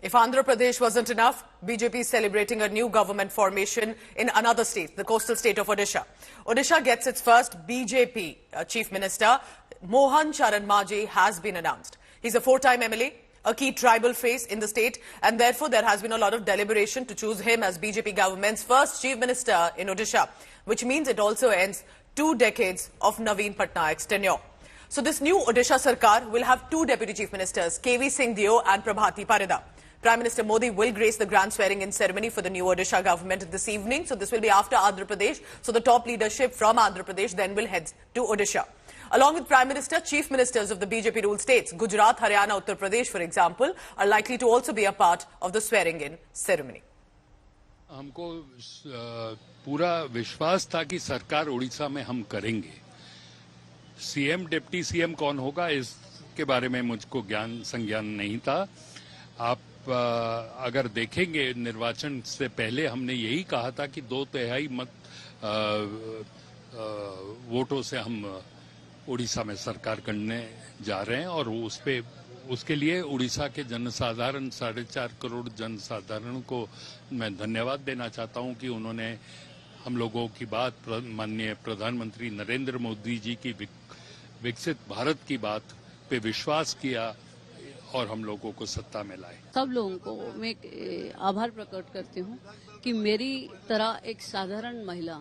If Andhra Pradesh wasn't enough, BJP is celebrating a new government formation in another state, the coastal state of Odisha. Odisha gets its first BJP Chief Minister. Mohan Charan Majhi has been announced. He's a four-time MLA, a key tribal face in the state, and therefore there has been a lot of deliberation to choose him as BJP government's first Chief Minister in Odisha, which means it also ends 2 decades of Naveen Patnaik's tenure. So this new Odisha Sarkar will have 2 Deputy Chief Ministers, KV Singh Deo and Prabhati Parida. Prime Minister Modi will grace the grand swearing-in ceremony for the new Odisha government this evening. So this will be after Andhra Pradesh. So the top leadership from Andhra Pradesh then will head to Odisha. Along with Prime Minister, Chief Ministers of the BJP-ruled states, Gujarat, Haryana, Uttar Pradesh, for example, are likely to also be a part of the swearing-in ceremony. हमको पूरा विश्वास था कि सरकार उड़ीसा में हम करेंगे. CM, deputy CM कौन होगा इसके बारे में मुझको संज्ञान नहीं था. आप अगर देखेंगे निर्वाचन से पहले हमने यही कहा था कि 2/3 मत वोटों से हम उड़ीसा में सरकार करने जा रहे हैं और उसके लिए उड़ीसा के जनसाधारण 4.5 करोड़ जनसाधारण को मैं धन्यवाद देना चाहता हूं कि उन्होंने हम लोगों की बात माननीय प्रधानमंत्री नरेंद्र मोदी जी की विकसित भारत की बात पे विश्वास किया और हम लोगों को सत्ता में लाए. सब लोगों को मैं आभार प्रकट करती हूँ कि मेरी तरह एक साधारण महिला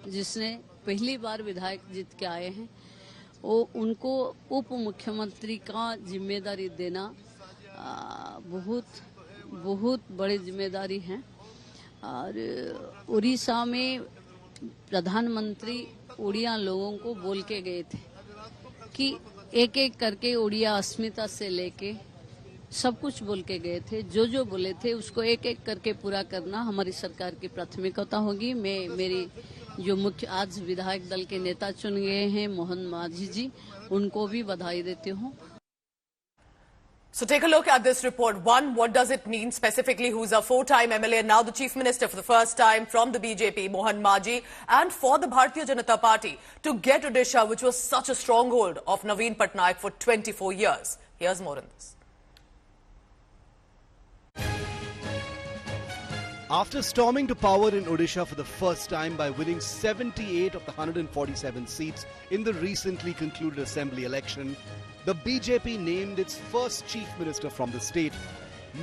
जिसने पहली बार विधायक जीत के आए हैं वो उनको उप मुख्यमंत्री का जिम्मेदारी देना बहुत बड़ी जिम्मेदारी है. और उड़ीसा में प्रधानमंत्री उड़िया लोगों को बोल के गए थे कि एक एक करके उड़िया अस्मिता से लेके सब कुछ बोल के गए थे. जो बोले थे उसको एक एक करके पूरा करना हमारी सरकार की प्राथमिकता होगी. मेरी जो मुख्य आज विधायक दल के नेता चुन गए हैं मोहन माझी जी, उनको भी बधाई देती हूँ. So take a look at this report. One, what does it mean specifically? Who's a 4-time MLA and now the Chief Minister for the first time from the BJP, Mohan Majhi, and for the Bharatiya Janata Party to get Odisha, which was such a stronghold of Naveen Patnaik for 24 years. Here's more on this. After storming to power in Odisha for the first time by winning 78 of the 147 seats in the recently concluded assembly election, the BJP named its first chief minister from the state,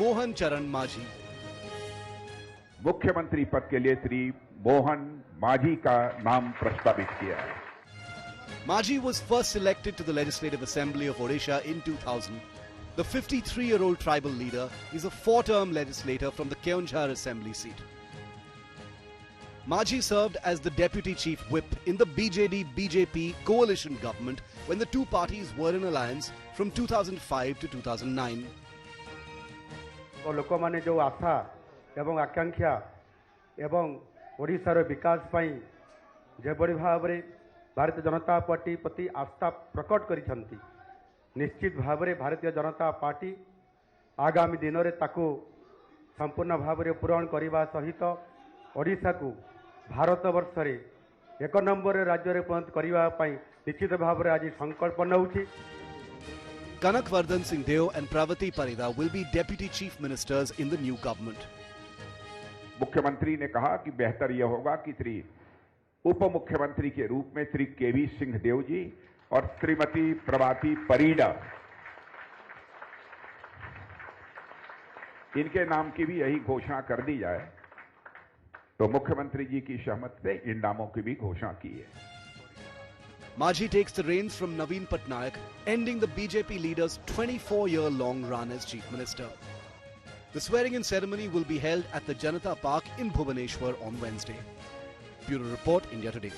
Mohan Charan Majhi. मुख्यमंत्री पद के लिए श्री मोहन माझी का नाम प्रस्तावित किया है. Majhi was first elected to the Legislative Assembly of Odisha in 2000. The 53-year-old tribal leader is a 4-term legislator from the Keonjhar Assembly seat. Majhi served as the deputy chief whip in the BJD-BJP coalition government when the two parties were in alliance from 2005 to 2009. तो लोक माने जो आशा एवं आकांक्षा एवं ओडिशार विकास पई जेबड़ी Bhavre Bharatiya Janata party प्रति आस्था प्रकट करिसंती. निश्चित भावरे भारतीय जनता पार्टी आगामी दिन में ताकू संपूर्ण भाव में पूरण करने सहित ओडिशा को भारत वर्ष रे 1 नंबर राज्य रे परिणत करने निश्चित भाव में आज संकल्प नउछि. Kanakvardan Singh Deo and Prabhati Parida will be deputy chief ministers in the new government. मुख्यमंत्री ने कहा कि बेहतर यह होगा कि श्री उप मुख्यमंत्री के रूप में श्री केवी सिंह देव जी और श्रीमती प्रभाती परिदा इनके नाम की भी यही घोषणा कर दी जाए. तो मुख्यमंत्री जी की सहमति से इन नामों की भी घोषणा की है. Majhi takes the reins from Naveen Patnaik, ending the BJP leader's 24-year-long run as chief minister. The swearing-in ceremony will be held at the Janata Park in Bhubaneswar on Wednesday. Bureau Report, India Today.